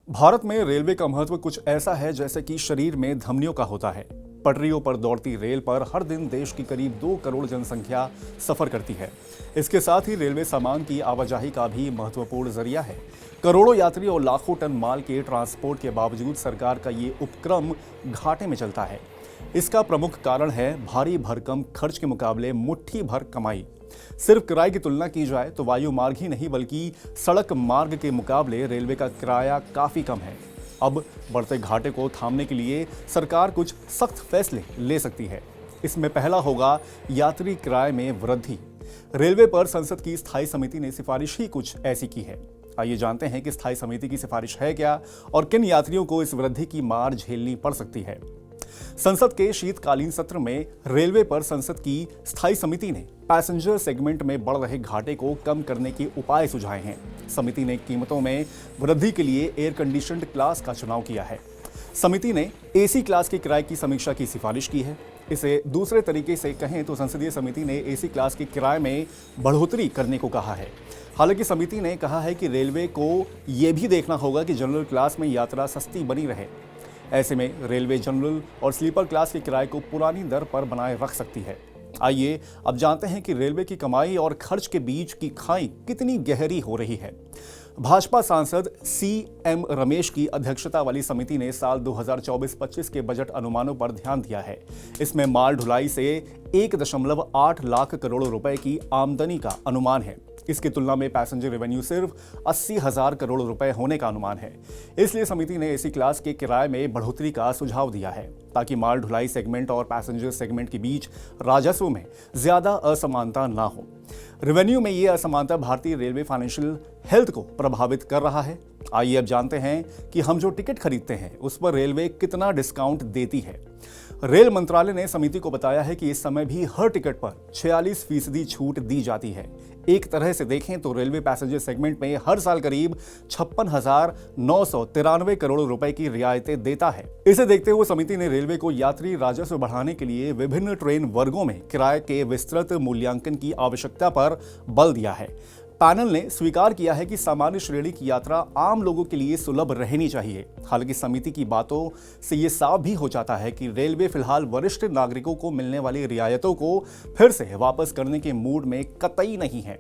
भारत में रेलवे का महत्व कुछ ऐसा है जैसे कि शरीर में धमनियों का होता है। पटरियों पर दौड़ती रेल पर हर दिन देश की करीब 2 करोड़ जनसंख्या सफर करती है। इसके साथ ही रेलवे सामान की आवाजाही का भी महत्वपूर्ण जरिया है। करोड़ों यात्री और लाखों टन माल के ट्रांसपोर्ट के बावजूद सरकार का ये उपक्रम घाटे में चलता है। इसका प्रमुख कारण है भारी भरकम खर्च के मुकाबले मुट्ठी भर कमाई। सिर्फ किराए की तुलना की जाए तो वायु मार्ग ही नहीं बल्कि सड़क मार्ग के मुकाबले रेलवे का किराया काफी कम है। अब बढ़ते घाटे को थामने के लिए सरकार कुछ सख्त फैसले ले सकती है। इसमें पहला होगा यात्री किराए में वृद्धि। रेलवे पर संसद की स्थायी समिति ने सिफारिश ही कुछ ऐसी की है। आइए जानते हैं कि स्थायी समिति की सिफारिश है क्या और किन यात्रियों को इस वृद्धि की मार झेलनी पड़ सकती है। संसद के शीतकालीन सत्र में रेलवे पर संसद की स्थायी समिति ने पैसेंजर सेगमेंट में बढ़ रहे घाटे को कम करने के उपाय सुझाए हैं। समिति ने कीमतों में वृद्धि के लिए एयर कंडीशनड क्लास का चुनाव किया है। समिति ने एसी क्लास के किराए की समीक्षा की सिफारिश की है। इसे दूसरे तरीके से कहें तो संसदीय समिति ने एसी क्लास के किराए में बढ़ोतरी करने को कहा है। हालांकि समिति ने कहा है कि रेलवे को यह भी देखना होगा कि जनरल क्लास में यात्रा सस्ती बनी रहे। ऐसे में रेलवे जनरल और स्लीपर क्लास के किराए को पुरानी दर पर बनाए रख सकती है। आइए अब जानते हैं कि रेलवे की कमाई और खर्च के बीच की खाई कितनी गहरी हो रही है। भाजपा सांसद CM रमेश की अध्यक्षता वाली समिति ने साल 2024-25 के बजट अनुमानों पर ध्यान दिया है। इसमें माल ढुलाई से 1.8 लाख करोड़ रुपए की आमदनी का अनुमान है। इसकी तुलना में पैसेंजर रेवेन्यू सिर्फ 80,000 करोड़ रुपए होने का अनुमान है। इसलिए समिति ने एसी क्लास के किराए में बढ़ोतरी का सुझाव दिया है ताकि माल ढुलाई सेगमेंट और पैसेंजर सेगमेंट के बीच राजस्व में ज्यादा असमानता ना हो। रेवेन्यू में ये असमानता भारतीय रेलवे फाइनेंशियल हेल्थ को प्रभावित कर रहा है। आइए अब जानते हैं कि हम जो टिकट खरीदते हैं उस पर रेलवे कितना डिस्काउंट देती है। रेल मंत्रालय ने समिति को बताया है कि इस समय भी हर टिकट पर 46% छूट दी जाती है। एक तरह से देखें तो रेलवे पैसेंजर सेगमेंट में हर साल करीब 56,993 करोड़ रुपए की रियायतें देता है। इसे देखते हुए समिति ने रेलवे को यात्री राजस्व बढ़ाने के लिए विभिन्न ट्रेन वर्गों में किराए के विस्तृत मूल्यांकन की आवश्यकता पर बल दिया है। पैनल ने स्वीकार किया है कि सामान्य श्रेणी की यात्रा आम लोगों के लिए सुलभ रहनी चाहिए। हालांकि समिति की बातों से ये साफ भी हो जाता है कि रेलवे फिलहाल वरिष्ठ नागरिकों को मिलने वाली रियायतों को फिर से वापस करने के मूड में कतई नहीं है।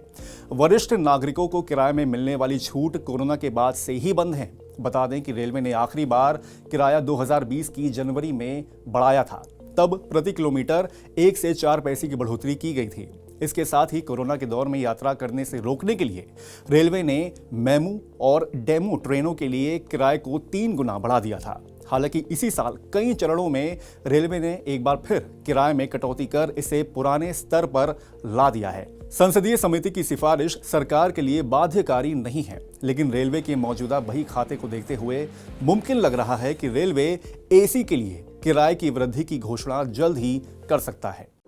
वरिष्ठ नागरिकों को किराए में मिलने वाली छूट कोरोना के बाद से ही बंद है। बता दें कि रेलवे ने आखिरी बार किराया 2020 की जनवरी में बढ़ाया था। तब प्रति किलोमीटर 1 से 4 पैसे की बढ़ोतरी की गई थी। इसके साथ ही कोरोना के दौर में यात्रा करने से रोकने के लिए रेलवे ने मेमू और डेमू ट्रेनों के लिए किराए को 3 गुना बढ़ा दिया था। हालांकि इसी साल कई चरणों में रेलवे ने एक बार फिर किराए में कटौती कर इसे पुराने स्तर पर ला दिया है। संसदीय समिति की सिफारिश सरकार के लिए बाध्यकारी नहीं है, लेकिन रेलवे के मौजूदा बही खाते को देखते हुए मुमकिन लग रहा है कि रेलवे एसी के लिए किराए की वृद्धि की घोषणा जल्द ही कर सकता है।